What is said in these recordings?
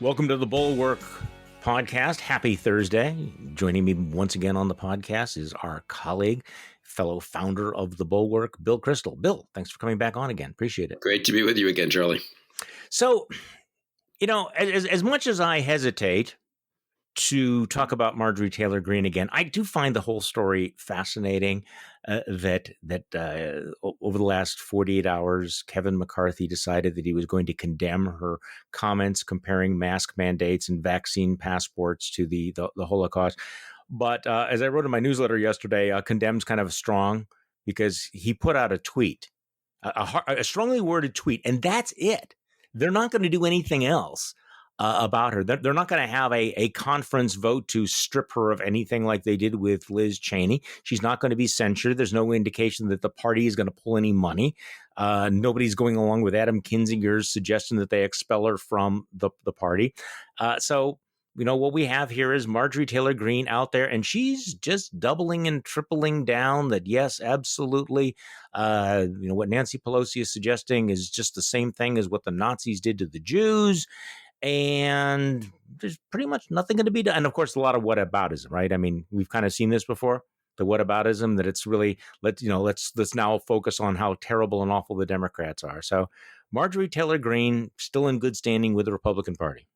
Welcome to the Bulwark podcast. Happy Thursday. Joining me once again on the podcast is our colleague, fellow founder of the Bulwark, Bill Kristol. Bill, thanks for coming back on again. Appreciate it. Great to be with you again, Charlie. So, as much as I hesitate to talk about Marjorie Taylor Greene again, I do find the whole story fascinating. That over the last 48 hours, Kevin McCarthy decided that he was going to condemn her comments comparing mask mandates and vaccine passports to the Holocaust. But as I wrote in my newsletter yesterday, condemns kind of strong because he put out a tweet, a strongly worded tweet, and that's it. They're not going to do anything else about her. They're not going to have a conference vote to strip her of anything like they did with Liz Cheney. She's not going to be censured. There's no indication that the party is going to pull any money. Nobody's going along with Adam Kinzinger's suggestion that they expel her from the party. So what we have here is Marjorie Taylor Greene out there, and she's just doubling and tripling down that, yes, absolutely. What Nancy Pelosi is suggesting is just the same thing as what the Nazis did to the Jews. And there's pretty much nothing going to be done. And of course, a lot of whataboutism, right? I mean, we've kind of seen this before, the whataboutism, that it's really, let's now focus on how terrible and awful the Democrats are. So Marjorie Taylor Greene still in good standing with the Republican Party.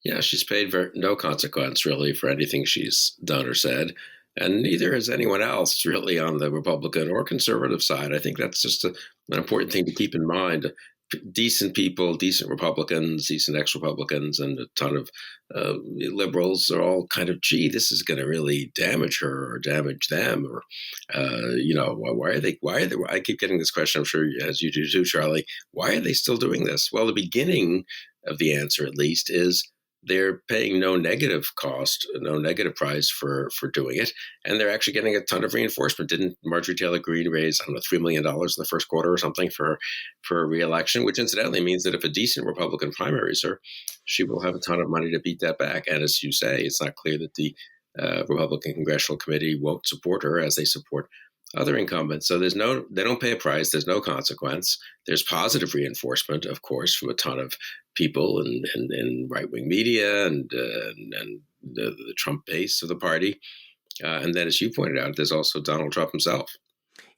Yeah, she's paid no consequence really for anything she's done or said. And neither has anyone else really on the Republican or conservative side. I think that's just an important thing to keep in mind. Decent people, decent Republicans, decent ex-Republicans, and a ton of liberals are all kind of, gee, this is going to really damage her or damage them, or why are they? I keep getting this question. I'm sure as you do too, Charlie. Why are they still doing this? Well, the beginning of the answer, at least, is they're paying no negative cost, no negative price for doing it. And they're actually getting a ton of reinforcement. Didn't Marjorie Taylor Greene raise, $3 million in the first quarter or something for a re-election, which incidentally means that if a decent Republican primaries her, she will have a ton of money to beat that back. And as you say, it's not clear that the Republican Congressional Committee won't support her as they support other incumbents. So they don't pay a price. There's no consequence. There's positive reinforcement, of course, from a ton of people and right-wing media and the Trump base of the party. And then, as you pointed out, there's also Donald Trump himself.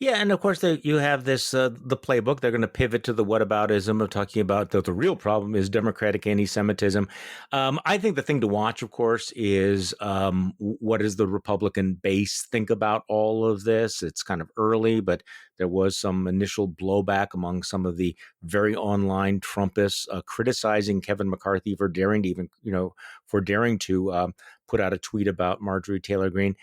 Yeah, and of course you have this the playbook. They're going to pivot to the whataboutism of talking about the real problem is Democratic anti-Semitism. I think the thing to watch, of course, is what does the Republican base think about all of this? It's kind of early, but there was some initial blowback among some of the very online Trumpists criticizing Kevin McCarthy for daring to put out a tweet about Marjorie Taylor Greene.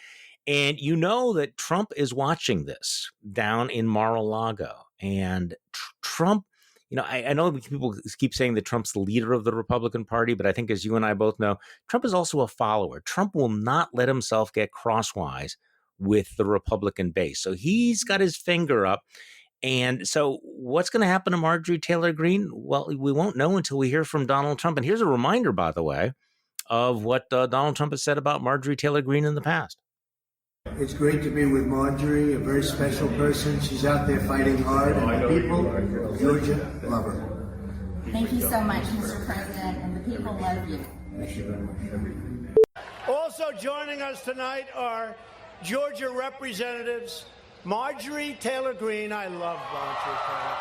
And that Trump is watching this down in Mar-a-Lago. And Trump, I know people keep saying that Trump's the leader of the Republican Party, but I think as you and I both know, Trump is also a follower. Trump will not let himself get crosswise with the Republican base. So he's got his finger up. And so what's going to happen to Marjorie Taylor Greene? Well, we won't know until we hear from Donald Trump. And here's a reminder, by the way, of what Donald Trump has said about Marjorie Taylor Greene in the past. It's great to be with Marjorie, a very special person. She's out there fighting hard, and the people of Georgia love her. Thank you so much, Mr. President, and the people love you. Thank you very much. Also joining us tonight are Georgia Representatives Marjorie Taylor Greene. I love Marjorie Taylor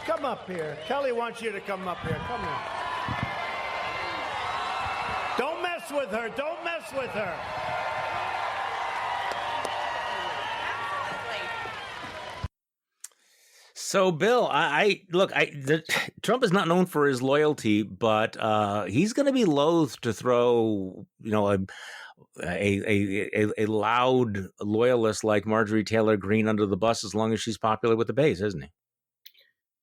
Greene. Come up here. Kelly wants you to come up here. Come here. Don't mess with her. Don't mess with her. So, Bill, Trump is not known for his loyalty, but he's going to be loath to throw, a loud loyalist like Marjorie Taylor Greene under the bus as long as she's popular with the base, isn't he?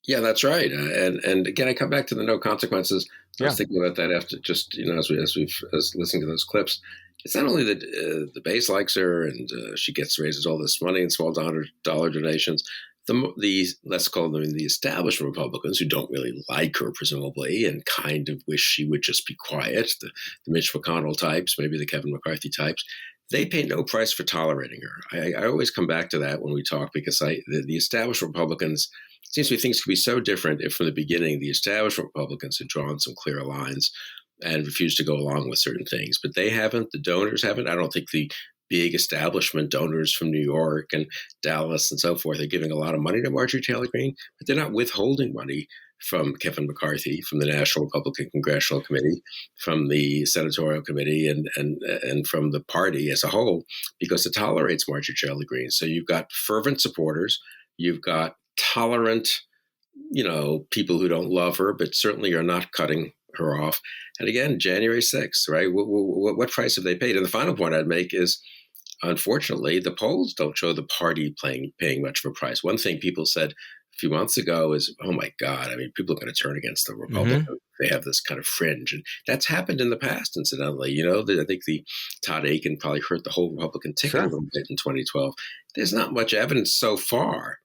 Yeah, that's right. And again, I come back to the no consequences. I was thinking about that after just, as we've listening to those clips. It's not only that the base likes her and she raises all this money and small dollar donations. The let's call them the establishment Republicans who don't really like her, presumably, and kind of wish she would just be quiet. The Mitch McConnell types, maybe the Kevin McCarthy types. They pay no price for tolerating her. I always come back to that when we talk because the established Republicans It seems to me things could be so different if from the beginning the establishment Republicans had drawn some clear lines and refused to go along with certain things. But they haven't. The donors haven't. I don't think the big establishment donors from New York and Dallas and so forth are giving a lot of money to Marjorie Taylor Greene, but they're not withholding money from Kevin McCarthy, from the National Republican Congressional Committee, from the Senatorial Committee, and from the party as a whole, because it tolerates Marjorie Taylor Greene. So you've got fervent supporters, you've got tolerant, people who don't love her, but certainly are not cutting her off. And again, January 6th, right? What price have they paid? And the final point I'd make is, unfortunately, the polls don't show the party paying much of a price. One thing people said a few months ago is, oh my God, I mean, people are going to turn against the Republicans. Mm-hmm. They have this kind of fringe. And that's happened in the past, incidentally. I think the Todd Aiken probably hurt the whole Republican ticket a little bit in 2012. There's not much evidence so far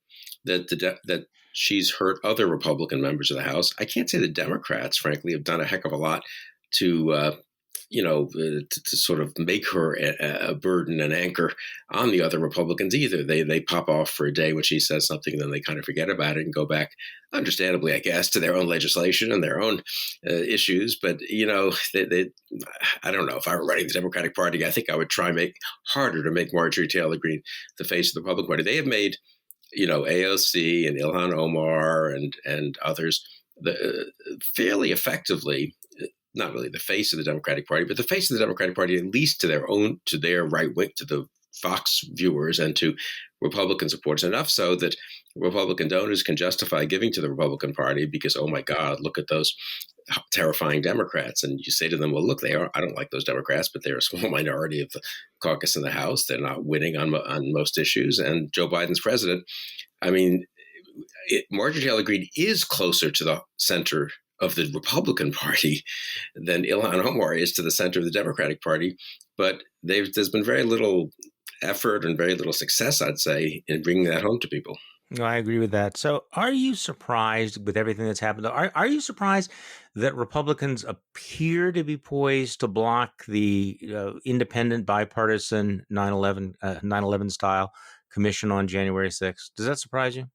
that she's hurt other Republican members of the House. I can't say the Democrats, frankly, have done a heck of a lot to sort of make her a burden and anchor on the other Republicans either. They pop off for a day when she says something, and then they kind of forget about it and go back, understandably, I guess, to their own legislation and their own issues. But, I don't know. If I were running the Democratic Party, I think I would try harder to make Marjorie Taylor Greene the face of the Republican Party. They have made, AOC and Ilhan Omar and others fairly effectively, not really the face of the Democratic Party, but the face of the Democratic Party, at least to their right wing, to the Fox viewers and to Republican supporters, enough so that Republican donors can justify giving to the Republican Party because, oh my God, look at those terrifying Democrats. And you say to them, well, look, I don't like those Democrats, but they're a small minority of the caucus in the House. They're not winning on most issues. And Joe Biden's president. I mean, Marjorie Taylor Greene is closer to the center of the Republican Party than Ilhan Omar is to the center of the Democratic Party. But there's been very little effort and very little success, I'd say, in bringing that home to people. No, I agree with that. So are you surprised with everything that's happened? Are you surprised that Republicans appear to be poised to block the independent, bipartisan 9/11 style commission on January 6th? Does that surprise you?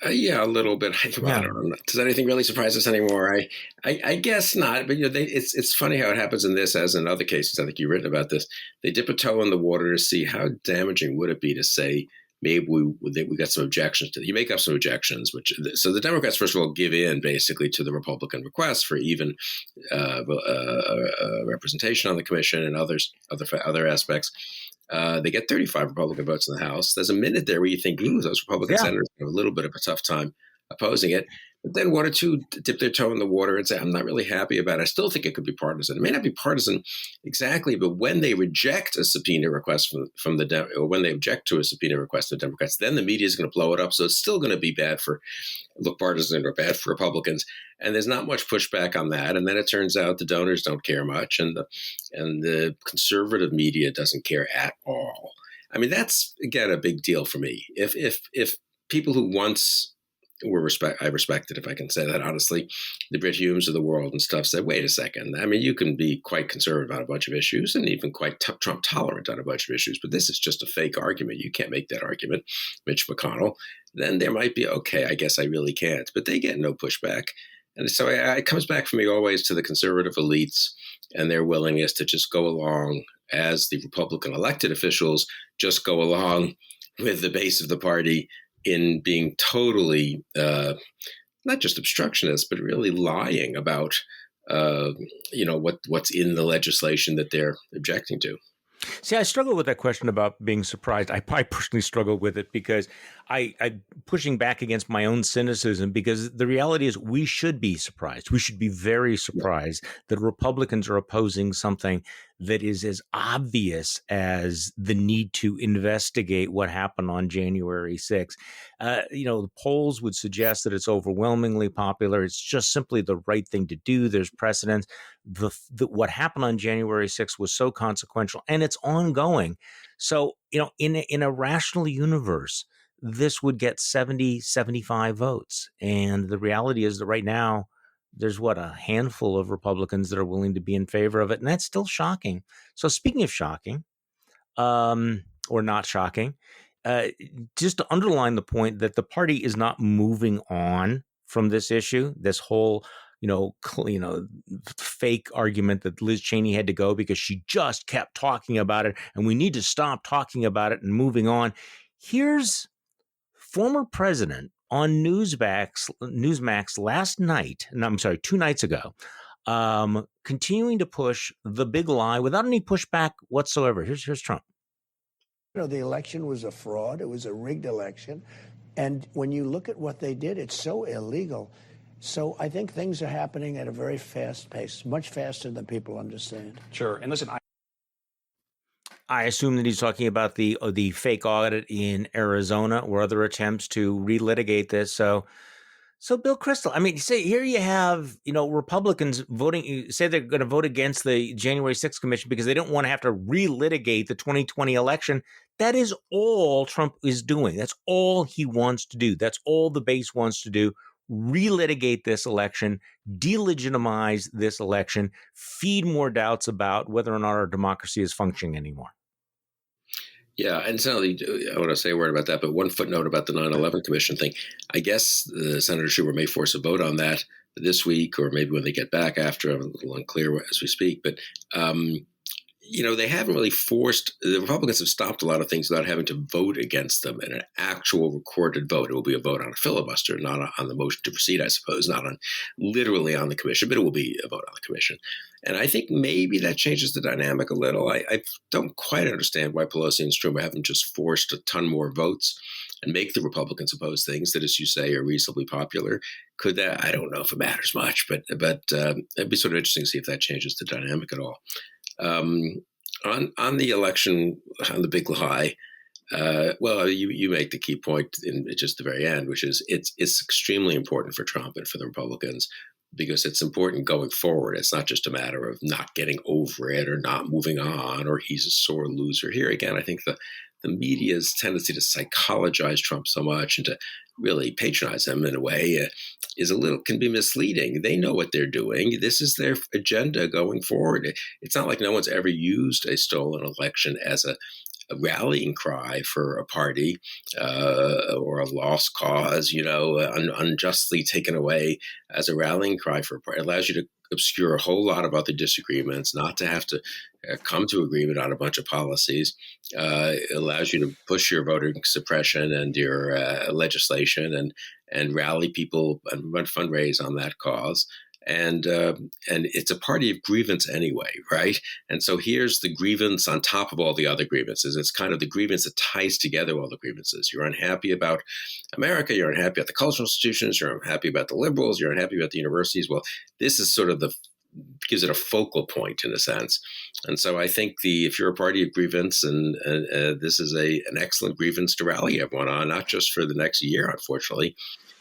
Yeah, a little bit. I don't know. Does anything really surprise us anymore? I guess not. But it's funny how it happens in this, as in other cases. I think you've written about this. They dip a toe in the water to see how damaging would it be to say maybe we got some objections to. You make up some objections, so the Democrats first of all give in basically to the Republican request for even representation on the commission and other aspects. They get 35 Republican votes in the House. There's a minute there where you think, those Republican senators have a little bit of a tough time opposing it. But then one or two dip their toe in the water and say, I'm not really happy about it. I still think it could be partisan. It may not be partisan exactly, but when they reject a subpoena request from or when they object to a subpoena request of Democrats, then the media is going to blow it up. So it's still going to be look partisan or bad for Republicans. And there's not much pushback on that. And then it turns out the donors don't care much, and the conservative media doesn't care at all. I mean, that's, again, a big deal for me. If people who once I respected, if I can say that honestly, the Brit Humes of the world and stuff said, wait a second. I mean, you can be quite conservative on a bunch of issues and even quite Trump tolerant on a bunch of issues, but this is just a fake argument. You can't make that argument, Mitch McConnell. Then there might be, okay, I guess I really can't, but they get no pushback. And so it comes back for me always to the conservative elites and their willingness to just go along as the Republican elected officials just go along with the base of the party in being totally not just obstructionist, but really lying about what's in the legislation that they're objecting to. See, I struggle with that question about being surprised. I personally struggle with it because I'm pushing back against my own cynicism, because the reality is we should be surprised. We should be very surprised that Republicans are opposing something that is as obvious as the need to investigate what happened on January 6th. The polls would suggest that it's overwhelmingly popular. It's just simply the right thing to do. There's precedent. What happened on January 6th was so consequential, and it's ongoing. So, in a rational universe, this would get 70, 75 votes. And the reality is that right now, there's a handful of Republicans that are willing to be in favor of it. And that's still shocking. So speaking of shocking, or not shocking, just to underline the point that the party is not moving on from this issue, this whole, fake argument that Liz Cheney had to go because she just kept talking about it, and we need to stop talking about it and moving on. Here's former president on Newsmax last night, no, I'm sorry, 2 nights ago, continuing to push the big lie without any pushback whatsoever. Here's Trump. The election was a fraud. It was a rigged election. And when you look at what they did, it's so illegal. So I think things are happening at a very fast pace, much faster than people understand. Sure. And listen, I assume that he's talking about the fake audit in Arizona or other attempts to relitigate this. So Bill Kristol, I mean, say here you have, Republicans voting, say they're going to vote against the January 6th commission because they don't want to have to relitigate the 2020 election. That is all Trump is doing. That's all he wants to do. That's all the base wants to do. Relitigate this election, delegitimize this election, feed more doubts about whether or not our democracy is functioning anymore. Yeah, and certainly I want to say a word about that, but one footnote about the 9/11 Commission thing. I guess Senator Schumer may force a vote on that this week, or maybe when they get back after. I'm a little unclear as we speak, but they haven't really forced. The Republicans have stopped a lot of things without having to vote against them in an actual recorded vote. It will be a vote on a filibuster, not on the motion to proceed, I suppose, not on literally on the commission, but it will be a vote on the commission. And I think maybe that changes the dynamic a little. I don't quite understand why Pelosi and Schumer haven't just forced a ton more votes and make the Republicans oppose things that, as you say, are reasonably popular. Could that? I don't know if it matters much, but it'd be sort of interesting to see if that changes the dynamic at all. On the election, on the big lie, you make the key point in just the very end, which is it's extremely important for Trump and for the Republicans because it's important going forward. It's not just a matter of not getting over it or not moving on or he's a sore loser. Here again, I think the media's tendency to psychologize Trump so much and to really patronize him in a way can be misleading. They know what they're doing. This is their agenda going forward. It's not like no one's ever used a stolen election as a rallying cry for a party or a lost cause, unjustly taken away as a rallying cry for a party. It allows you to obscure a whole lot of other disagreements, not to have to come to agreement on a bunch of policies. It allows you to push your voter suppression and your legislation and rally people and fundraise on that cause. And it's a party of grievance anyway, right? And so here's the grievance on top of all the other grievances. It's kind of the grievance that ties together all the grievances. You're unhappy about America. You're unhappy about the cultural institutions. You're unhappy about the liberals. You're unhappy about the universities. Well, this is sort of gives it a focal point in a sense. And so I think if you're a party of grievance, and this is an excellent grievance to rally everyone on, not just for the next year, unfortunately,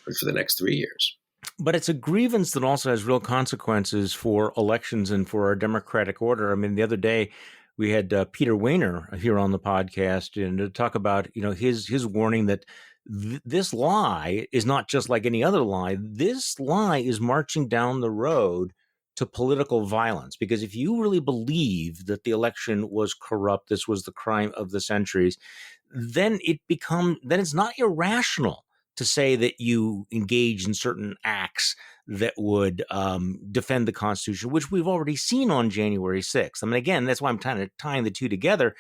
but for the next 3 years. But it's a grievance that also has real consequences for elections and for our democratic order. I mean, the other day we had Peter Wehner here on the podcast and to talk about, his warning that this lie is not just like any other lie. This lie is marching down the road to political violence, because if you really believe that the election was corrupt, this was the crime of the centuries, then it's not irrational to say that you engage in certain acts that would defend the Constitution, which we've already seen on January 6th. I mean, again, that's why I'm kind of tying the two together.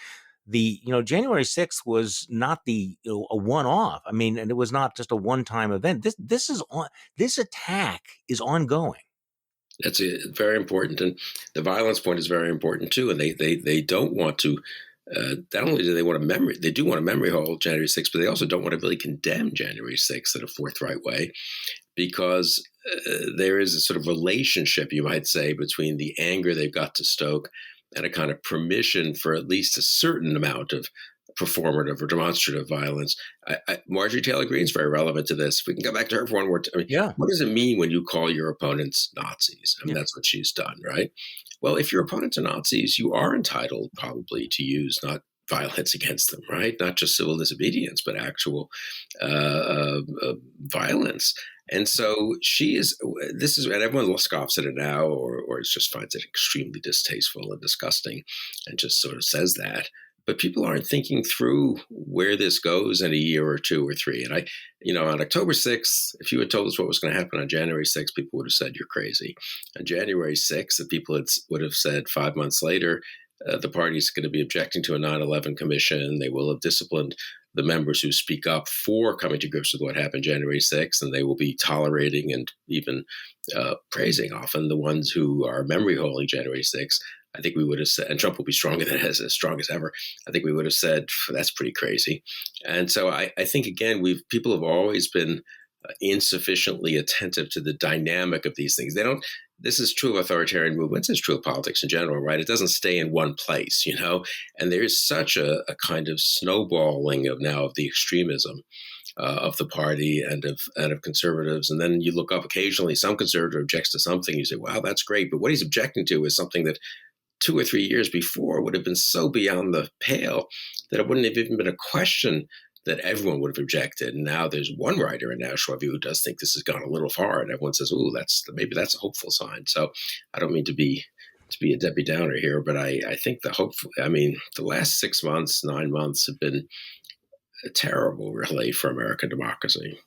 January 6th was not a one-off. I mean, and it was not just a one-time event. This attack is ongoing. That's very important, and the violence point is very important too. And they don't want to. Not only do they want they do want to memory hold January 6th, but they also don't want to really condemn January 6th in a forthright way, because there is a sort of relationship, you might say, between the anger they've got to stoke and a kind of permission for at least a certain amount of performative or demonstrative violence. Marjorie Taylor Greene is very relevant to this. If we can go back to her for one more time. What does it mean when you call your opponents Nazis? I mean, that's what she's done, right? Well, if your opponents are Nazis, you are entitled probably to use not violence against them, right? Not just civil disobedience, but actual violence. And so and everyone scoffs at it now or just finds it extremely distasteful and disgusting and just sort of says that. but people aren't thinking through where this goes in a year or 2 or 3. And on October 6th, if you had told us what was going to happen on January 6th, people would have said you're crazy. On January 6th, the people would have said 5 months later, the party's going to be objecting to a 9/11 commission. They will have disciplined the members who speak up for coming to grips with what happened January 6th, and they will be tolerating and even praising often the ones who are memory holding January 6th. I think we would have said, and Trump will be stronger than as strong as ever. I think we would have said that's pretty crazy. And so I think again, people have always been insufficiently attentive to the dynamic of these things. This is true of authoritarian movements. It's true of politics in general, right? It doesn't stay in one place, and there's such a kind of snowballing of the extremism of the party and of conservatives. And then you look up occasionally, some conservative objects to something. You say, wow, that's great. But what he's objecting to is something that 2 or 3 years before would have been so beyond the pale that it wouldn't have even been a question that everyone would have objected. And now there's one writer in National Review who does think this has gone a little far, and everyone says, "Ooh, maybe that's a hopeful sign." So I don't mean to be a Debbie Downer here, but I think the last 6 months, 9 months have been terrible, really, for American democracy.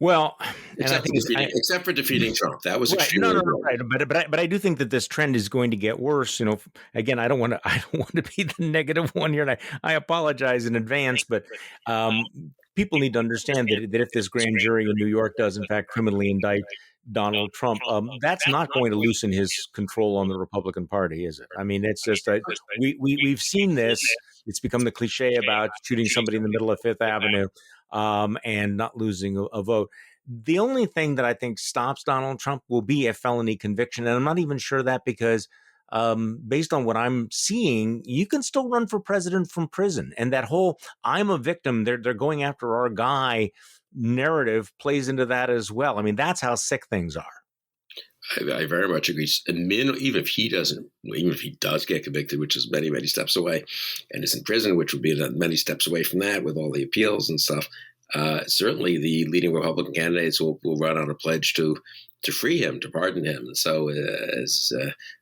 Well, except for defeating Trump, that was right. extremely right. But I do think that this trend is going to get worse. Again, I don't want to be the negative one here, and I apologize in advance. But people need to understand that if this grand jury in New York does in fact criminally indict Donald Trump, that's not going to loosen his control on the Republican Party, is it? I mean, it's just we've seen this. It's become the cliche about shooting somebody in the middle of Fifth Avenue. And not losing a vote. The only thing that I think stops Donald Trump will be a felony conviction. And I'm not even sure that because based on what I'm seeing, you can still run for president from prison. And that whole I'm a victim, they're going after our guy narrative plays into that as well. I mean, that's how sick things are. I very much agree. And even if he does get convicted, which is many, many steps away, and is in prison, which would be many steps away from that with all the appeals and stuff, certainly the leading Republican candidates will run on a pledge to free him, to pardon him. And so as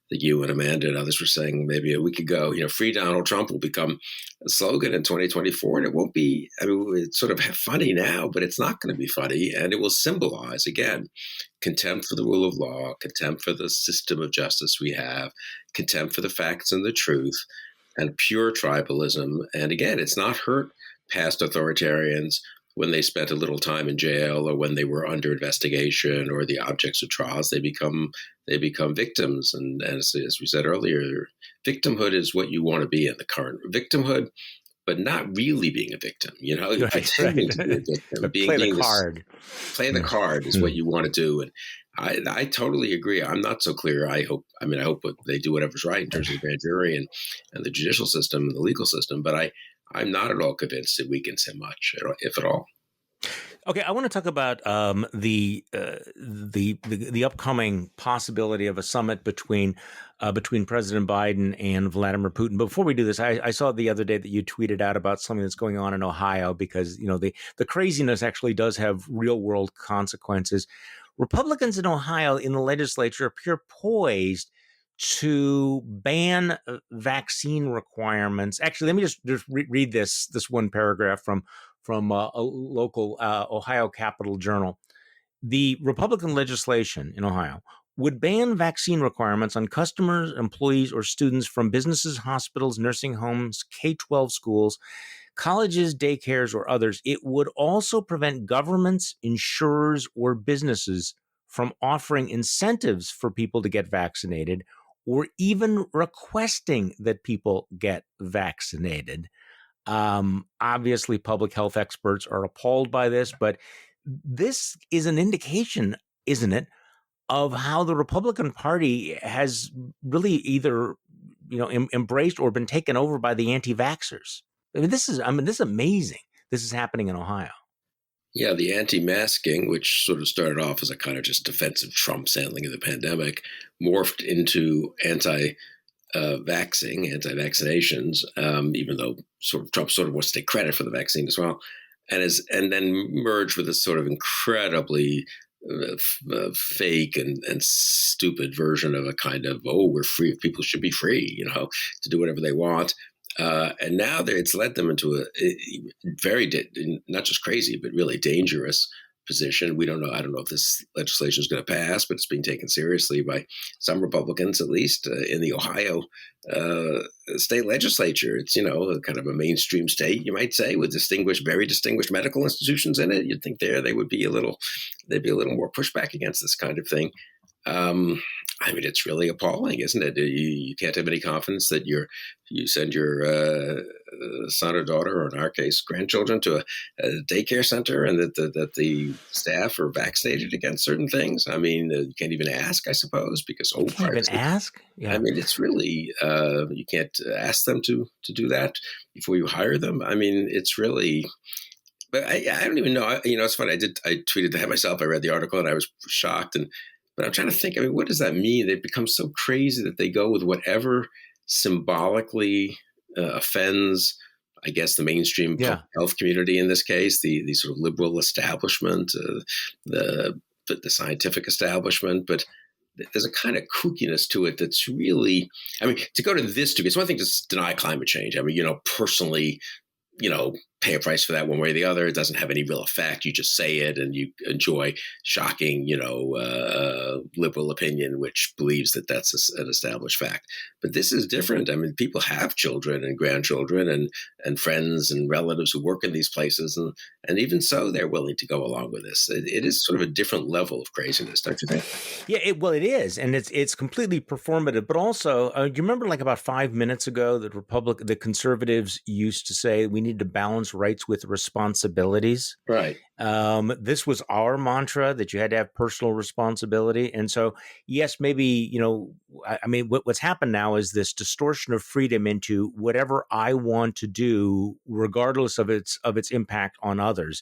you and Amanda and others were saying maybe a week ago, free Donald Trump will become a slogan in 2024. And it won't be, it's sort of funny now, but it's not going to be funny. And it will symbolize, again, contempt for the rule of law, contempt for the system of justice we have, contempt for the facts and the truth, and pure tribalism. And again, it's not hurt past authoritarians when they spent a little time in jail or when they were under investigation or the objects of trials. They become victims. And as we said earlier, victimhood is what you want to be in the current victimhood, but not really being a victim. Pretending to be a victim. Play the card is what you want to do. And I totally agree. I'm not so clear. I hope they do whatever's right in terms of the grand jury and the judicial system and the legal system. But I'm not at all convinced it weakens him much, if at all. Okay, I want to talk about the upcoming possibility of a summit between President Biden and Vladimir Putin. But before we do this, I saw the other day that you tweeted out about something that's going on in Ohio because the craziness actually does have real world consequences. Republicans in Ohio in the legislature appear poised to ban vaccine requirements. Actually, let me just read this one paragraph from a local Ohio Capitol Journal. The Republican legislation in Ohio would ban vaccine requirements on customers, employees, or students from businesses, hospitals, nursing homes, K-12 schools, colleges, daycares, or others. It would also prevent governments, insurers, or businesses from offering incentives for people to get vaccinated or even requesting that people get vaccinated. Obviously, public health experts are appalled by this, but this is an indication, isn't it, of how the Republican Party has really either, embraced or been taken over by the anti-vaxxers. This is amazing. This is happening in Ohio. Yeah, the anti-masking, which sort of started off as a kind of just defensive Trump's handling of the pandemic, morphed into anti-vaccinations, even though Trump sort of wants to take credit for the vaccine as well, and then merged with this sort of incredibly fake and stupid version of a kind of, we're free, people should be free, to do whatever they want. And now it's led them into a very, not just crazy, but really dangerous position. We don't know. I don't know if this legislation is going to pass, but it's being taken seriously by some Republicans, at least in the Ohio state legislature. It's, kind of a mainstream state, you might say, with very distinguished medical institutions in it. You'd think they'd be a little more pushback against this kind of thing. It's really appalling, isn't it? You can't have any confidence that you send your son or daughter, or in our case, grandchildren, to a daycare center, and that the staff are vaccinated against certain things. You can't even ask, I suppose, because you can't even ask. Yeah. It's really you can't ask them to do that before you hire them. It's really. But I don't even know. It's funny. I tweeted that myself. I read the article and I was shocked. But I'm trying to think, what does that mean? They've become so crazy that they go with whatever symbolically offends, I guess, the mainstream health community in this case, the sort of liberal establishment, the scientific establishment. But there's a kind of kookiness to it that's really, to go to this degree, it's one thing to deny climate change. Personally, pay a price for that one way or the other. It doesn't have any real effect. You just say it and you enjoy shocking, liberal opinion, which believes that that's an established fact. But this is different. People have children and grandchildren and friends and relatives who work in these places. And even so, they're willing to go along with this. It is sort of a different level of craziness, don't you think? Yeah, it is. And it's completely performative. But also, do you remember like about 5 minutes ago that the conservatives used to say we need to balance rights with responsibilities? Right. This was our mantra, that you had to have personal responsibility. And so, yes, maybe, what's happened now is this distortion of freedom into whatever I want to do, regardless of its impact on others,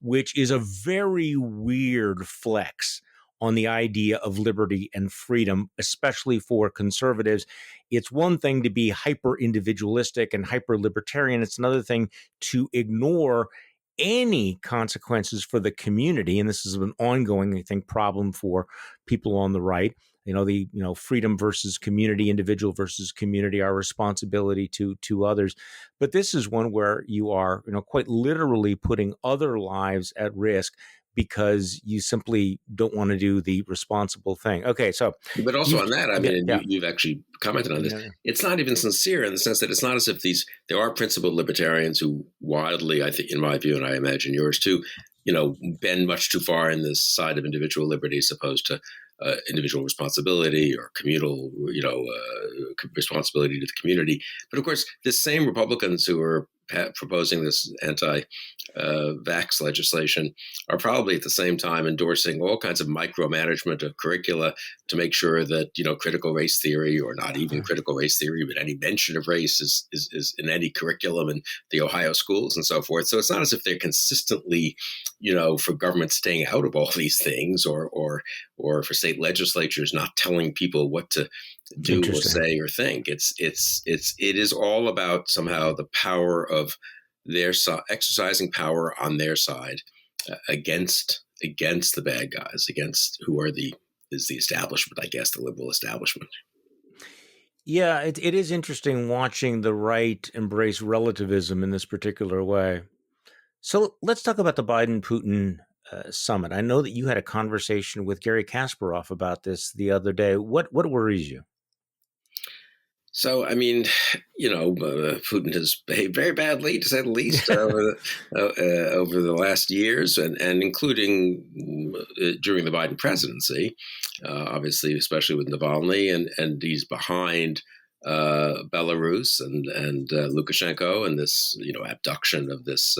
which is a very weird flex on the idea of liberty and freedom, especially for conservatives. It's one thing to be hyper individualistic and hyper libertarian. It's another thing to ignore any consequences for the community. And this is an ongoing, I think, problem for people on the right. Freedom versus community, individual versus community, our responsibility to others. But this is one where you are, quite literally putting other lives at risk because you simply don't want to do the responsible thing. Okay, so. But also on that, you've actually commented on this. Yeah. It's not even sincere in the sense that it's not as if there are principled libertarians who widely, I think, in my view, and I imagine yours too, bend much too far in this side of individual liberty as opposed to individual responsibility or communal, responsibility to the community. But of course, the same Republicans who are proposing this anti-vax legislation are probably at the same time endorsing all kinds of micromanagement of curricula to make sure that, critical race theory, or not even critical race theory, but any mention of race is in any curriculum in the Ohio schools and so forth. So it's not as if they're consistently, for government staying out of all these things, or for state legislatures not telling people what to do or say or think. It is all about somehow the power of their exercising power on their side against the bad guys, against who is the establishment, I guess, the liberal establishment. Yeah, it is interesting watching the right embrace relativism in this particular way. So let's talk about the Biden-Putin summit. I know that you had a conversation with Gary Kasparov about this the other day. What worries you? So, Putin has behaved very badly, to say the least, over the last years, and including during the Biden presidency, obviously, especially with Navalny, and he's behind Belarus and Lukashenko, and this, abduction of this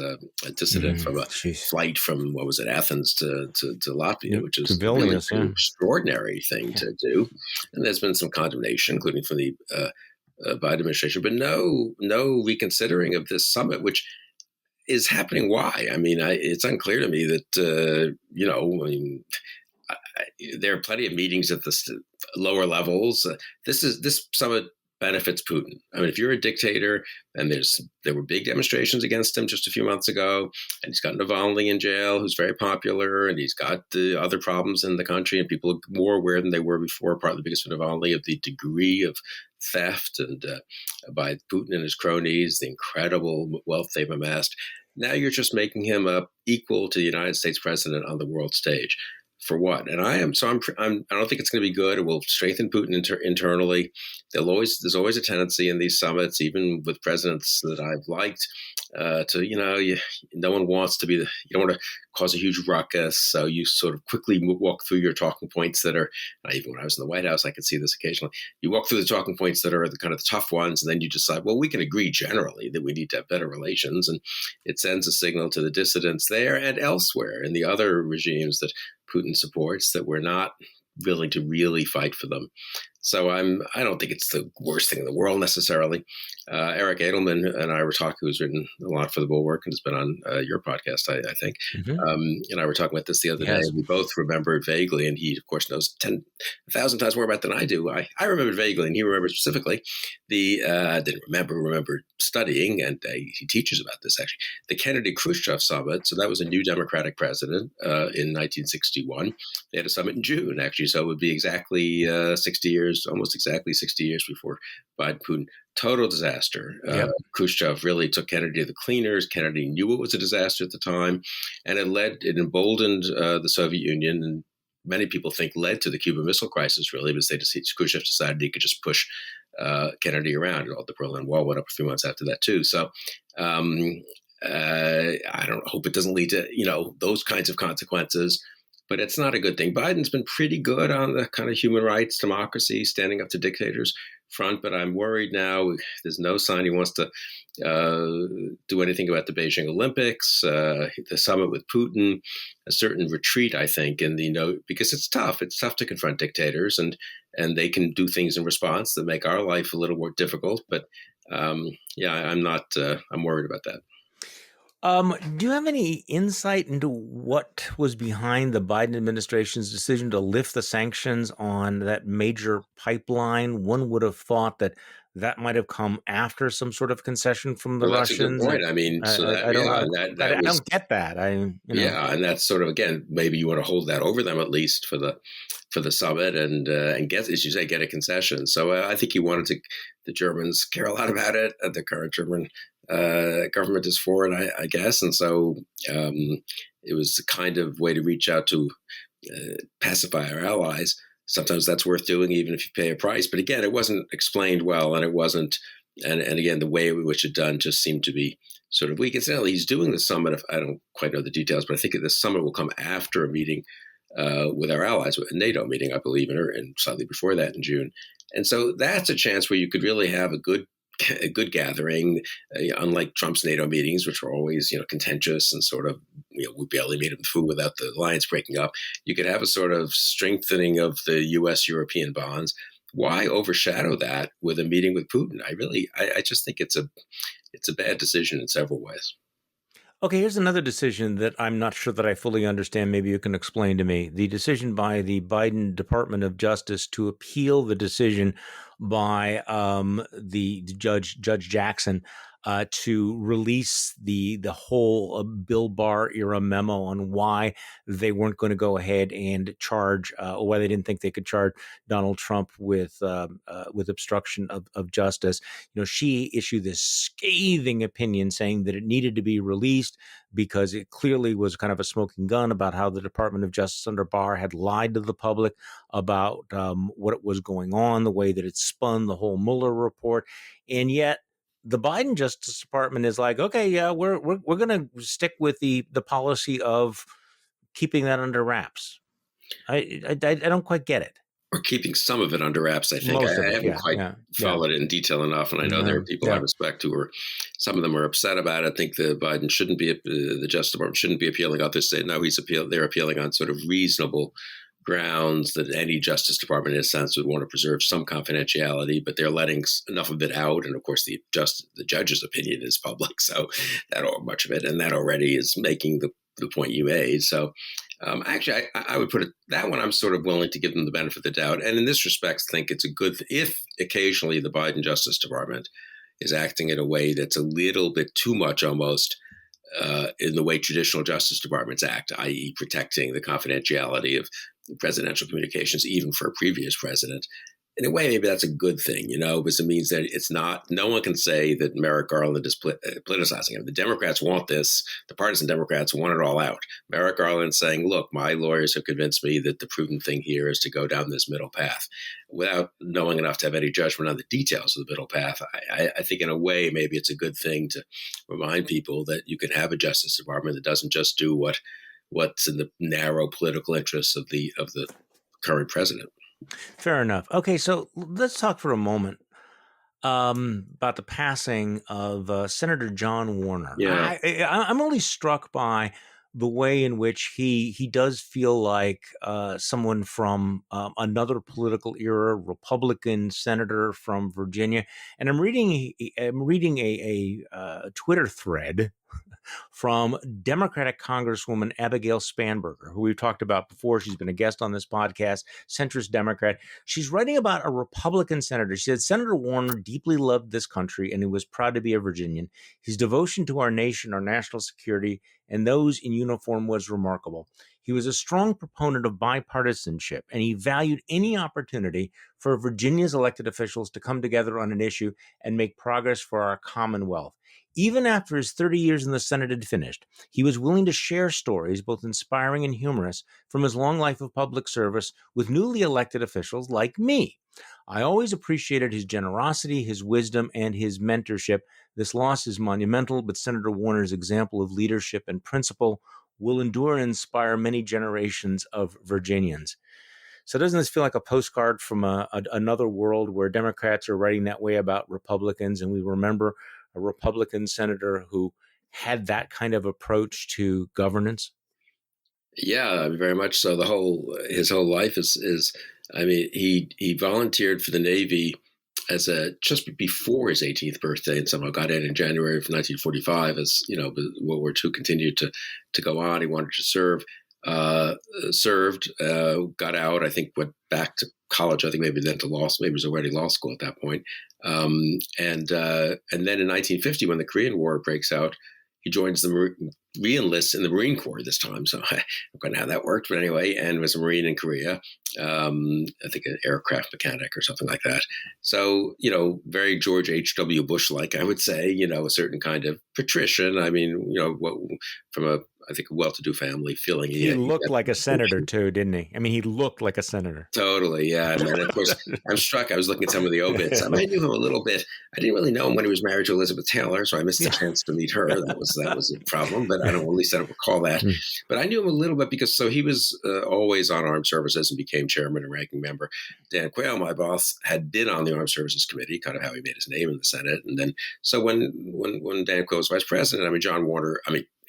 dissident from a flight from, what was it, Athens to Latvia, which is really an extraordinary thing to do. And there's been some condemnation, including from the Biden administration, but no reconsidering of this summit, which is happening. Why? It's unclear to me that, there are plenty of meetings at the lower levels. This summit benefits Putin. I mean, if you're a dictator, and there were big demonstrations against him just a few months ago, and he's got Navalny in jail, who's very popular, and he's got the other problems in the country, and people are more aware than they were before, partly because of Navalny, of the degree of theft and by Putin and his cronies, the incredible wealth they've amassed. Now you're just making him equal to the United States president on the world stage. For what? And I don't think it's going to be good. It will strengthen Putin internally. There's always a tendency in these summits, even with presidents that I've liked, no one wants to you don't want to cause a huge ruckus. So you sort of quickly walk through your talking points that are, even when I was in the White House, I could see this occasionally. You walk through the talking points that are the kind of the tough ones, and then you decide, well, we can agree generally that we need to have better relations. And it sends a signal to the dissidents there and elsewhere in the other regimes that Putin supports that we're not willing to really fight for them. So I don't think it's the worst thing in the world necessarily. Eric Edelman and I were talking, who's written a lot for the Bulwark and has been on your podcast, I think. And I were talking about this the other day. And we both remembered vaguely, and he, of course, knows 10,000 times more about than I do. I remembered vaguely, and he remembered specifically. Didn't remember studying, and he teaches about this actually. The Kennedy-Khrushchev summit. So that was a new Democratic president in 1961. They had a summit in June, actually. So it would be exactly 60 years. Almost exactly 60 years before Biden-Putin. Total disaster. Khrushchev really took Kennedy to the cleaners. Kennedy knew it was a disaster at the time, and it emboldened the Soviet Union, and many people think led to the Cuban Missile Crisis, really, because Khrushchev decided he could just push Kennedy around. And the Berlin Wall went up a few months after that, too. So I don't hope it doesn't lead to, those kinds of consequences. But it's not a good thing. Biden's been pretty good on the kind of human rights, democracy, standing up to dictators front. But I'm worried now. There's no sign he wants to do anything about the Beijing Olympics, the summit with Putin, a certain retreat, I think, because it's tough. It's tough to confront dictators, and they can do things in response that make our life a little more difficult. But I'm worried about that. Do you have any insight into what was behind the Biden administration's decision to lift the sanctions on that major pipeline? One would have thought that might have come after some sort of concession from the Russians. That's a good point. I mean, I don't get that. Yeah, and that's sort of, again, maybe you want to hold that over them at least for the summit and get, as you say, get a concession. So I think he wanted the Germans care a lot about it. The current German government is for it, I guess. And so it was a kind of way to reach out to pacify our allies. Sometimes that's worth doing, even if you pay a price. But again, it wasn't explained well, and it wasn't. And again, the way in which it's done just seemed to be sort of weak. Incidentally, he's doing the summit. I don't quite know the details, but I think the summit will come after a meeting with our allies, a NATO meeting, I believe, and slightly before that in June. And so that's a chance where you could really have a good gathering, unlike Trump's NATO meetings, which were always, contentious and sort of, we barely made them through without the alliance breaking up. You could have a sort of strengthening of the U.S.-European bonds. Why overshadow that with a meeting with Putin? I just think it's a bad decision in several ways. Okay, here's another decision that I'm not sure that I fully understand. Maybe you can explain to me. The decision by the Biden Department of Justice to appeal the decision by the Judge Jackson to release the whole Bill Barr era memo on why they weren't going to go ahead and charge, or why they didn't think they could charge Donald Trump with obstruction of justice. She issued this scathing opinion saying that it needed to be released because it clearly was kind of a smoking gun about how the Department of Justice under Barr had lied to the public about what was going on, the way that it spun the whole Mueller report, and yet the Biden Justice Department is like, okay, yeah, we're going to stick with the policy of keeping that under wraps. I don't quite get it. Or keeping some of it under wraps, I think. I haven't quite followed it in detail enough, and I know there are people I respect who some of them are upset about it. I think the Biden shouldn't be, the Justice Department shouldn't be appealing. Others say no, they're appealing on sort of reasonable grounds that any Justice Department in a sense would want to preserve some confidentiality, but they're letting enough of it out. And of course, the judge's opinion is public, so much of it, and that already is making the point you made. So Actually, I would put it that one. I'm sort of willing to give them the benefit of the doubt, and in this respect, think it's a good if occasionally the Biden Justice Department is acting in a way that's a little bit too much, almost in the way traditional Justice Departments act, i.e., protecting the confidentiality of presidential communications, even for a previous president. In a way, maybe that's a good thing, because it means that it's not, no one can say that Merrick Garland is politicizing him. The Democrats want this. The partisan Democrats want it all out. Merrick Garland saying, look, my lawyers have convinced me that the prudent thing here is to go down this middle path without knowing enough to have any judgment on the details of the middle path. I think in a way, maybe it's a good thing to remind people that you can have a Justice Department that doesn't just do what's in the narrow political interests of the current president. Fair enough. Okay, so let's talk for a moment about the passing of Senator John Warner. Yeah. I'm only struck by the way in which he does feel like someone from another political era, Republican senator from Virginia. And I'm reading a Twitter thread from Democratic Congresswoman Abigail Spanberger, who we've talked about before. She's been a guest on this podcast, centrist Democrat. She's writing about a Republican senator. She said, Senator Warner deeply loved this country and he was proud to be a Virginian. His devotion to our nation, our national security, and those in uniform was remarkable. He was a strong proponent of bipartisanship, and he valued any opportunity for Virginia's elected officials to come together on an issue and make progress for our Commonwealth. Even after his 30 years in the Senate had finished, he was willing to share stories, both inspiring and humorous, from his long life of public service with newly elected officials like me. I always appreciated his generosity, his wisdom, and his mentorship. This loss is monumental, but Senator Warner's example of leadership and principle will endure and inspire many generations of Virginians. So doesn't this feel like a postcard from another world where Democrats are writing that way about Republicans, and we remember a Republican senator who had that kind of approach to governance? Yeah, very much so. His whole life is I mean, he volunteered for the Navy as just before his 18th birthday, and somehow got in January of 1945. As World War II continued to go on, he wanted to serve. Served, got out. I think went back to college. I think maybe then to law school. Maybe it was already law school at that point. And then in 1950, when the Korean War breaks out, he joins re-enlists in the Marine Corps this time. So I don't know how that worked, but anyway, and was a Marine in Korea. I think an aircraft mechanic or something like that. So, very George H.W. Bush-like, I would say, a certain kind of patrician. I mean, from I think a well-to-do family feeling. He looked like a senator too, didn't he? I mean, he looked like a senator. Totally, yeah. And of course, I'm struck. I was looking at some of the obits. I knew him a little bit. I didn't really know him when he was married to Elizabeth Taylor, so I missed the chance to meet her. That was a problem, but at least I don't recall that. But I knew him a little bit because he was always on Armed Services and became chairman and ranking member. Dan Quayle, my boss, had been on the Armed Services Committee, kind of how he made his name in the Senate. And then, so when Dan Quayle was vice president, John Warner,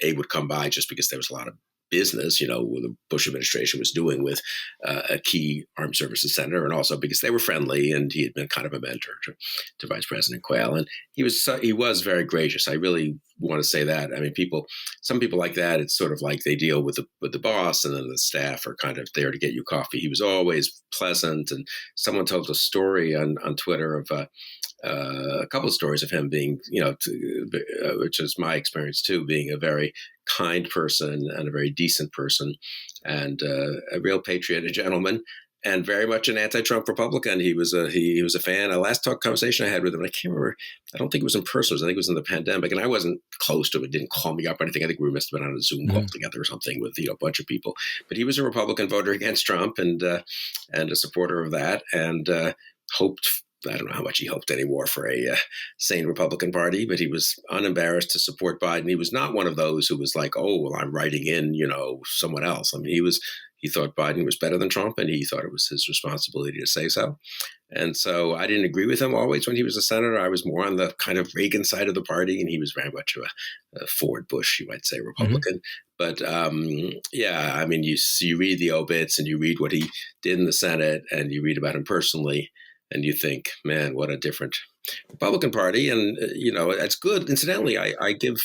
would come by just because there was a lot of business, what the Bush administration was doing with a key armed services senator, and also because they were friendly and he had been kind of a mentor to Vice President Quayle. And he was very gracious. I really want to say that. Some people like that, it's sort of like they deal with the boss and then the staff are kind of there to get you coffee. He was always pleasant. And someone told a story on Twitter of a couple of stories of him being, which is my experience too, being a very kind person and a very decent person and a real patriot, a gentleman, and very much an anti-Trump Republican. He was a fan. A last conversation I had with him, and I can't remember, I don't think it was in person. I think it was in the pandemic, and I wasn't close to him. It didn't call me up or anything. I think we must have been on a Zoom call together or something with a bunch of people. But he was a Republican voter against Trump and a supporter of that, and hoped. I don't know how much he hoped anymore for a sane Republican Party, but he was unembarrassed to support Biden. He was not one of those who was like, oh, well, I'm writing in, someone else. He thought Biden was better than Trump, and he thought it was his responsibility to say so. And so I didn't agree with him always when he was a senator. I was more on the kind of Reagan side of the party, and he was very much a Ford Bush, you might say, Republican. But you read the obits and you read what he did in the Senate and you read about him personally. And you think, man, what a different Republican Party. And, it's good. Incidentally, I give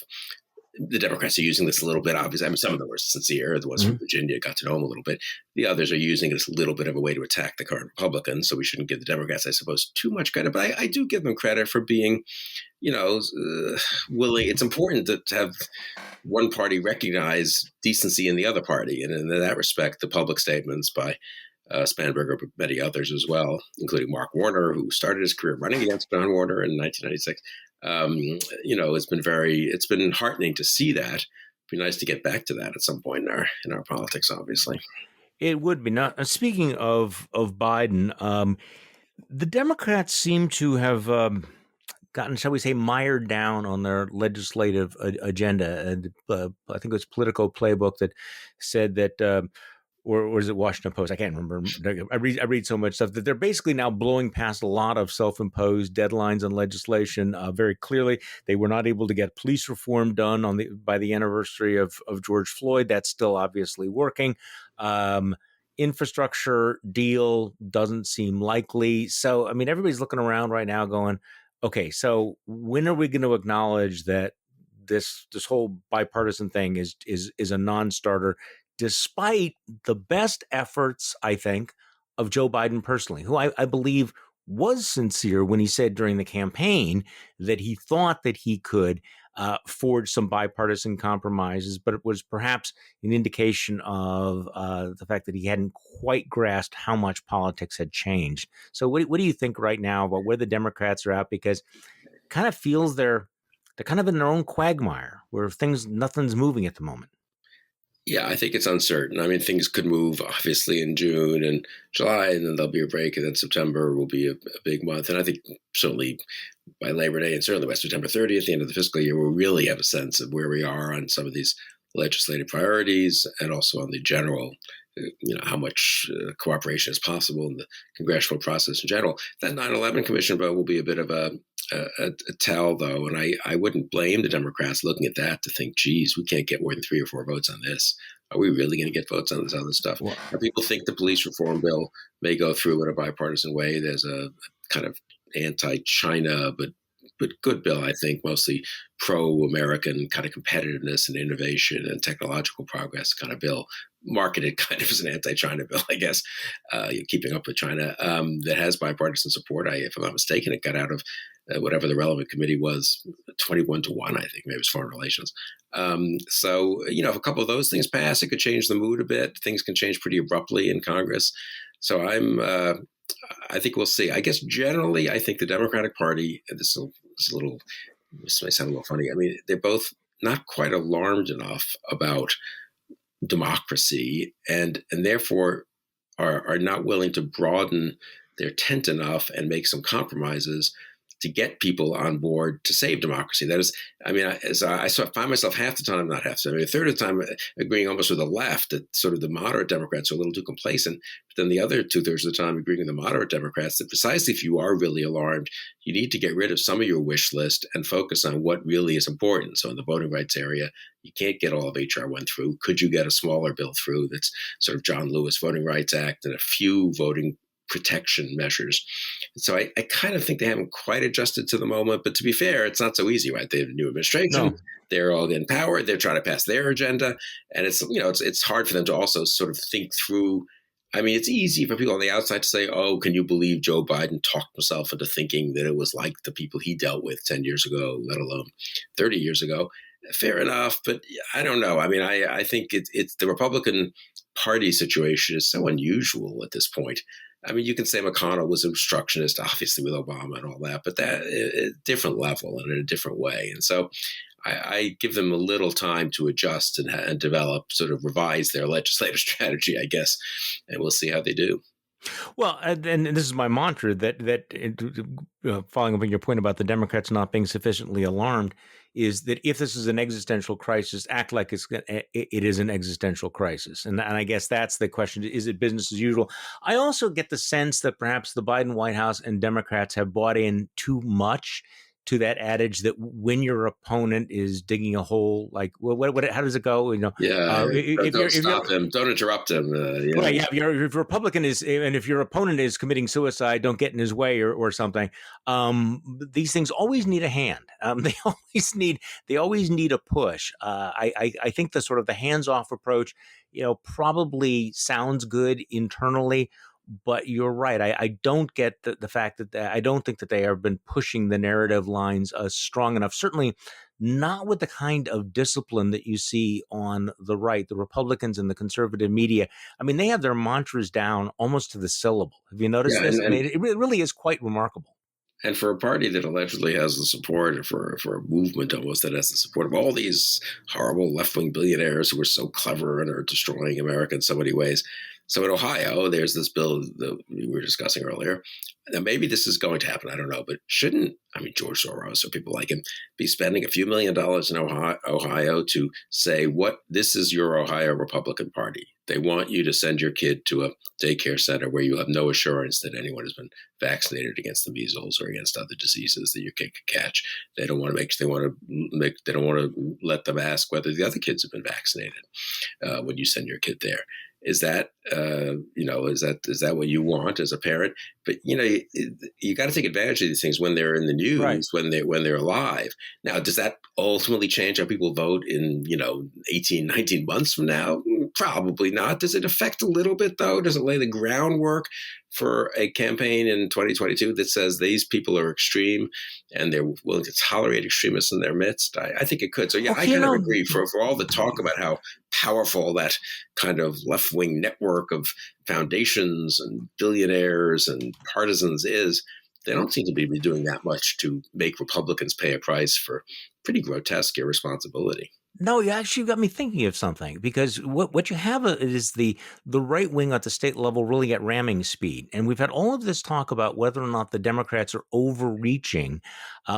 the Democrats are using this a little bit, obviously. I mean, some of them were sincere. The ones from Virginia got to know them a little bit. The others are using it as a little bit of a way to attack the current Republicans. So we shouldn't give the Democrats, I suppose, too much credit. But I do give them credit for being, willing. It's important to have one party recognize decency in the other party. And in that respect, the public statements by Spanberger, but many others as well, including Mark Warner, who started his career running against John Warner in 1996. It's been heartening to see that. It'd be nice to get back to that at some point in our politics, obviously. It would be. Not speaking of Biden, the Democrats seem to have gotten, shall we say, mired down on their legislative agenda. And I think it was Politico Playbook that said that. Or is it Washington Post? I can't remember. I read so much stuff that they're basically now blowing past a lot of self-imposed deadlines on legislation. Very clearly, they were not able to get police reform done by the anniversary of George Floyd. That's still obviously working. Infrastructure deal doesn't seem likely. So, I mean, everybody's looking around right now going, okay, so when are we going to acknowledge that this whole bipartisan thing is a non-starter, despite the best efforts, I think, of Joe Biden personally, who I believe was sincere when he said during the campaign that he thought that he could forge some bipartisan compromises, but it was perhaps an indication of the fact that he hadn't quite grasped how much politics had changed. So what do you think right now about where the Democrats are at? Because it kind of feels they're kind of in their own quagmire where nothing's moving at the moment. Yeah, I think it's uncertain. I mean, things could move, obviously, in June and July, and then there'll be a break, and then September will be a big month. And I think certainly by Labor Day and certainly by September 30th, the end of the fiscal year, we'll really have a sense of where we are on some of these legislative priorities and also on the general, how much cooperation is possible in the congressional process in general. That 9/11 Commission vote will be a bit of a tell, though, and I wouldn't blame the Democrats looking at that to think, geez, we can't get more than 3 or 4 votes on this. Are we really going to get votes on this other stuff? Well, people think the police reform bill may go through in a bipartisan way. There's a kind of anti-China, but good bill, I think, mostly pro-American kind of competitiveness and innovation and technological progress kind of bill, marketed kind of as an anti-China bill, I guess, keeping up with China, that has bipartisan support. If I'm not mistaken, it got out of whatever the relevant committee was, 21-1, I think, maybe it was foreign relations. So, if a couple of those things pass, it could change the mood a bit. Things can change pretty abruptly in Congress. So I think we'll see. I guess generally, I think the Democratic Party, and this may sound a little funny. I mean, they're both not quite alarmed enough about democracy and therefore are not willing to broaden their tent enough and make some compromises to get people on board to save democracy. That is, I mean, I find myself half the time, not half the time, a third of the time agreeing almost with the left that sort of the moderate Democrats are a little too complacent, but then the other 2/3 of the time agreeing with the moderate Democrats that precisely if you are really alarmed, you need to get rid of some of your wish list and focus on what really is important. So in the voting rights area, you can't get all of HR 1 through. Could you get a smaller bill through that's sort of John Lewis Voting Rights Act and a few voting protection measures? So I kind of think they haven't quite adjusted to the moment. But to be fair, it's not so easy, right? They have a new administration. No. They're all in power. They're trying to pass their agenda. And it's hard for them to also sort of think through. I mean, it's easy for people on the outside to say, oh, can you believe Joe Biden talked himself into thinking that it was like the people he dealt with 10 years ago, let alone 30 years ago? Fair enough. But I don't know. I mean, I think it's the Republican Party situation is so unusual at this point. I mean, you can say McConnell was obstructionist, obviously, with Obama and all that, but that a different level and in a different way. And so I give them a little time to adjust and develop, sort of revise their legislative strategy, I guess, and we'll see how they do. Well, and this is my mantra that following up on your point about the Democrats not being sufficiently alarmed, is that if this is an existential crisis, act like it is an existential crisis. And I guess that's the question. Is it business as usual? I also get the sense that perhaps the Biden White House and Democrats have bought in too much to that adage that when your opponent is digging a hole, like, well, how does it go? Yeah, If don't you're stop him. Don't interrupt him. right, yeah, if Republican is, and if your opponent is committing suicide, don't get in his way or something. These things always need a hand. They always need a push. I think the sort of the hands-off approach, probably sounds good internally, but you're right. I don't get the fact that I don't think that they have been pushing the narrative lines strong enough. Certainly not with the kind of discipline that you see on the right, the Republicans and the conservative media. I mean, they have their mantras down almost to the syllable. Have you noticed Yeah, this? I mean, it really is quite remarkable. And for a party that allegedly has the support, for a movement almost that has the support of all these horrible left-wing billionaires who are so clever and are destroying America in so many ways. So in Ohio, there's this bill that we were discussing earlier. Now, maybe this is going to happen. I don't know. But shouldn't, George Soros or people like him be spending a few $1 million in Ohio to say, this is your Ohio Republican Party. They want you to send your kid to a daycare center where you have no assurance that anyone has been vaccinated against the measles or against other diseases that your kid could catch. They don't want to let them ask whether the other kids have been vaccinated when you send your kid there. Is that is that what you want as a parent? But you got to take advantage of these things when they're in the news, right, when they're alive. Now, does that ultimately change how people vote in 18, 19 months from now? Probably not. Does it affect a little bit though? Does it lay the groundwork for a campaign in 2022 that says these people are extreme and they're willing to tolerate extremists in their midst? I think it could. So yeah, I kind of agree. For all the talk about how powerful that kind of left-wing network of foundations and billionaires and partisans is, they don't seem to be doing that much to make Republicans pay a price for pretty grotesque irresponsibility. No, you actually got me thinking of something, because what you have is the right wing at the state level really at ramming speed. And we've had all of this talk about whether or not the Democrats are overreaching,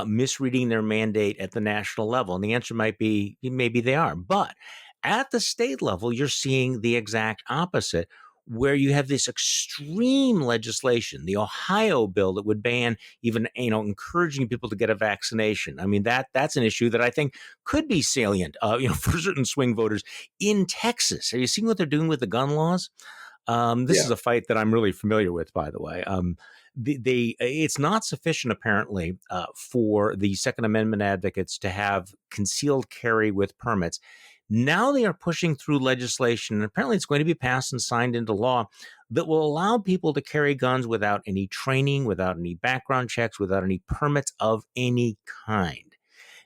misreading their mandate at the national level. And the answer might be maybe they are. But at the state level, you're seeing the exact opposite, where you have this extreme legislation, the Ohio bill that would ban even, encouraging people to get a vaccination. I mean, that's an issue that I think could be salient, for certain swing voters in Texas. Are you seeing what they're doing with the gun laws? This is a fight that I'm really familiar with, by the way. It's not sufficient, apparently, for the Second Amendment advocates to have concealed carry with permits. Now they are pushing through legislation, and apparently it's going to be passed and signed into law, that will allow people to carry guns without any training, without any background checks, without any permits of any kind.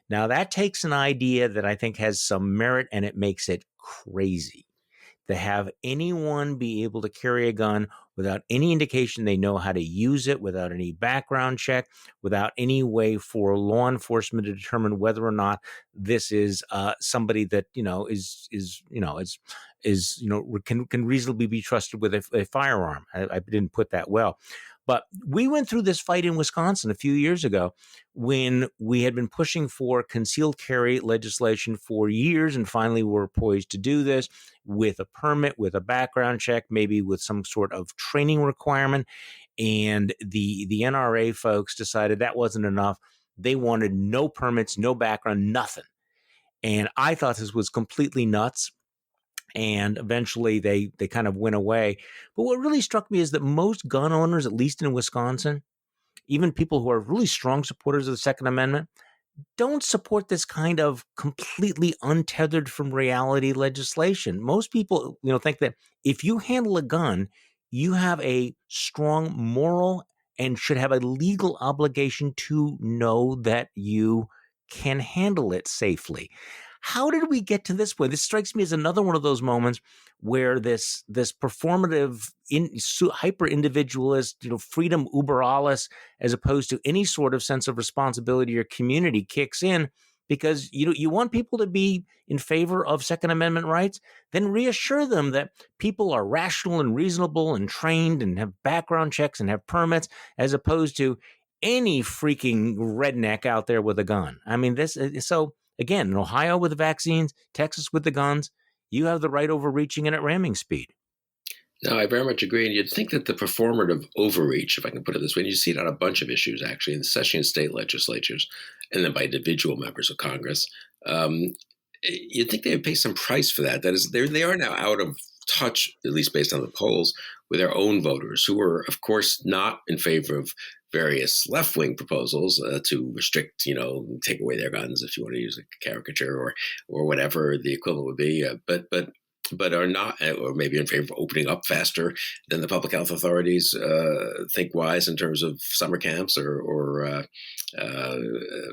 Now, that takes an idea that I think has some merit, and it makes it crazy to have anyone be able to carry a gun without any indication they know how to use it, without any background check, without any way for law enforcement to determine whether or not this is somebody that can reasonably be trusted with a firearm. I didn't put that well. But we went through this fight in Wisconsin a few years ago when we had been pushing for concealed carry legislation for years, and finally were poised to do this with a permit, with a background check, maybe with some sort of training requirement. And the NRA folks decided that wasn't enough. They wanted no permits, no background, nothing. And I thought this was completely nuts. And eventually they kind of went away. But what really struck me is that most gun owners, at least in Wisconsin, even people who are really strong supporters of the Second Amendment, don't support this kind of completely untethered from reality legislation. Most people, think that if you handle a gun, you have a strong moral and should have a legal obligation to know that you can handle it safely. How did we get to this point? This strikes me as another one of those moments where this performative, hyper individualist, freedom uber alles, as opposed to any sort of sense of responsibility or community, kicks in, because you want people to be in favor of Second Amendment rights. Then reassure them that people are rational and reasonable and trained and have background checks and have permits, as opposed to any freaking redneck out there with a gun. I mean, so. Again, in Ohio with the vaccines, Texas with the guns, you have the right overreaching and at ramming speed. No, I very much agree. And you'd think that the performative overreach, if I can put it this way, and you see it on a bunch of issues, actually, especially in state legislatures and then by individual members of Congress, um, you'd think they would pay some price for that. That is, they are now out of touch, at least based on the polls, with their own voters, who are, of course, not in favor of various left-wing proposals to restrict, take away their guns, if you want to use a caricature, or whatever the equivalent would be. But are not, or maybe in favor of opening up faster than the public health authorities think wise in terms of summer camps or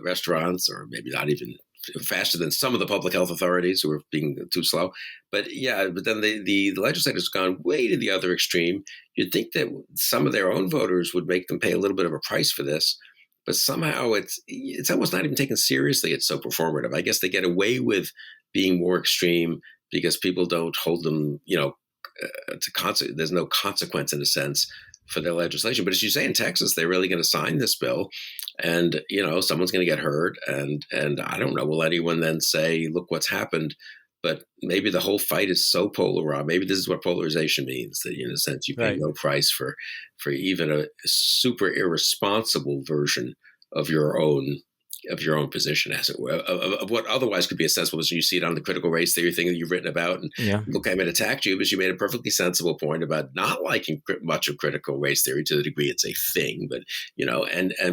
restaurants, or maybe not even faster than some of the public health authorities who are being too slow. But then the legislators have gone way to the other extreme. You'd think that some of their own voters would make them pay a little bit of a price for this, but somehow it's almost not even taken seriously. It's so performative. I guess they get away with being more extreme because people don't hold them, there's no consequence in a sense for their legislation. But as you say, in Texas, they're really going to sign this bill, and someone's going to get hurt, and I don't know, will anyone then say, look what's happened? But maybe the whole fight is so polarized. Maybe this is what polarization means, that in a sense you pay no price for even a super irresponsible version of your own position, as it were, of what otherwise could be a sensible position. You see it on the critical race theory thing that you've written about, and people came and attacked you because you made a perfectly sensible point about not liking much of critical race theory to the degree it's a thing, but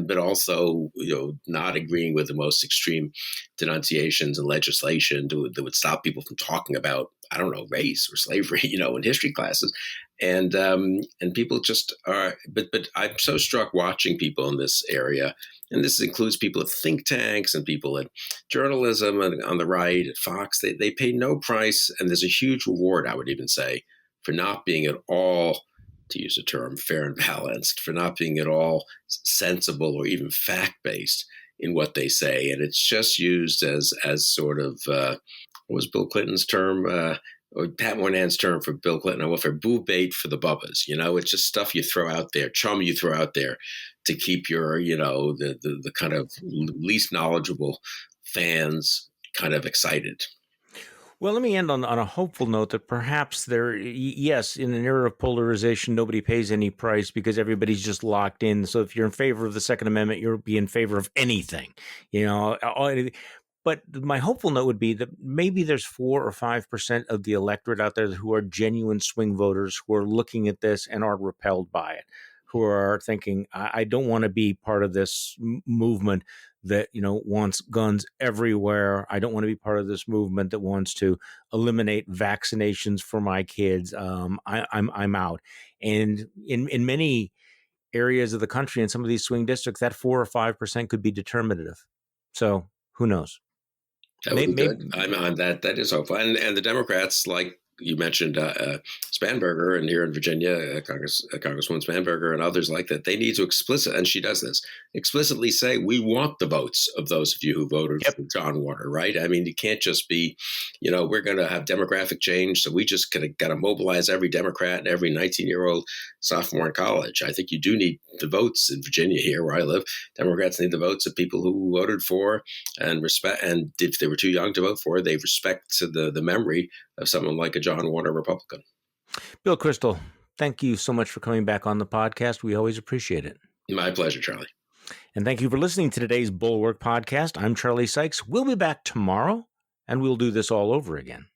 but also not agreeing with the most extreme denunciations and legislation that would stop people from talking about, I don't know, race or slavery, in history classes. And people just are, but I'm so struck watching people in this area, and this includes people at think tanks and people at journalism and on the right at Fox. They pay no price, and there's a huge reward, I would even say, for not being at all, to use a term, fair and balanced, for not being at all sensible or even fact-based in what they say. And it's just used as sort of, what was Bill Clinton's term? Or Pat Moynihan's term for Bill Clinton, or for boo bait for the Bubbas. It's just stuff you throw out there, chum you throw out there to keep your, the kind of least knowledgeable fans kind of excited. Well, let me end on a hopeful note that perhaps yes, in an era of polarization, nobody pays any price because everybody's just locked in. So if you're in favor of the Second Amendment, you'll be in favor of anything, But my hopeful note would be that maybe there's 4 or 5% of the electorate out there who are genuine swing voters who are looking at this and are repelled by it, who are thinking, I don't want to be part of this movement that, wants guns everywhere. I don't want to be part of this movement that wants to eliminate vaccinations for my kids. I'm out. And in many areas of the country, in some of these swing districts, that 4 or 5% could be determinative. So who knows? That would be good. I'm on that. That is hopeful. And the Democrats, like you mentioned, Spanberger, and here in Virginia, Congresswoman Spanberger and others like that, they need to and she does this, explicitly say, we want the votes of those of you who voted for John Warner, right? I mean, you can't just be, we're going to have demographic change, so we just got to mobilize every Democrat and every 19-year-old sophomore in college. I think you do need the votes in Virginia, here where I live. Democrats need the votes of people who voted for and respect, and if they were too young to vote for, they respect to the memory of someone like a John Warner Republican. Bill Kristol, thank you so much for coming back on the podcast. We always appreciate it. My pleasure, Charlie. And thank you for listening to today's Bulwark podcast. I'm Charlie Sykes. We'll be back tomorrow, and we'll do this all over again.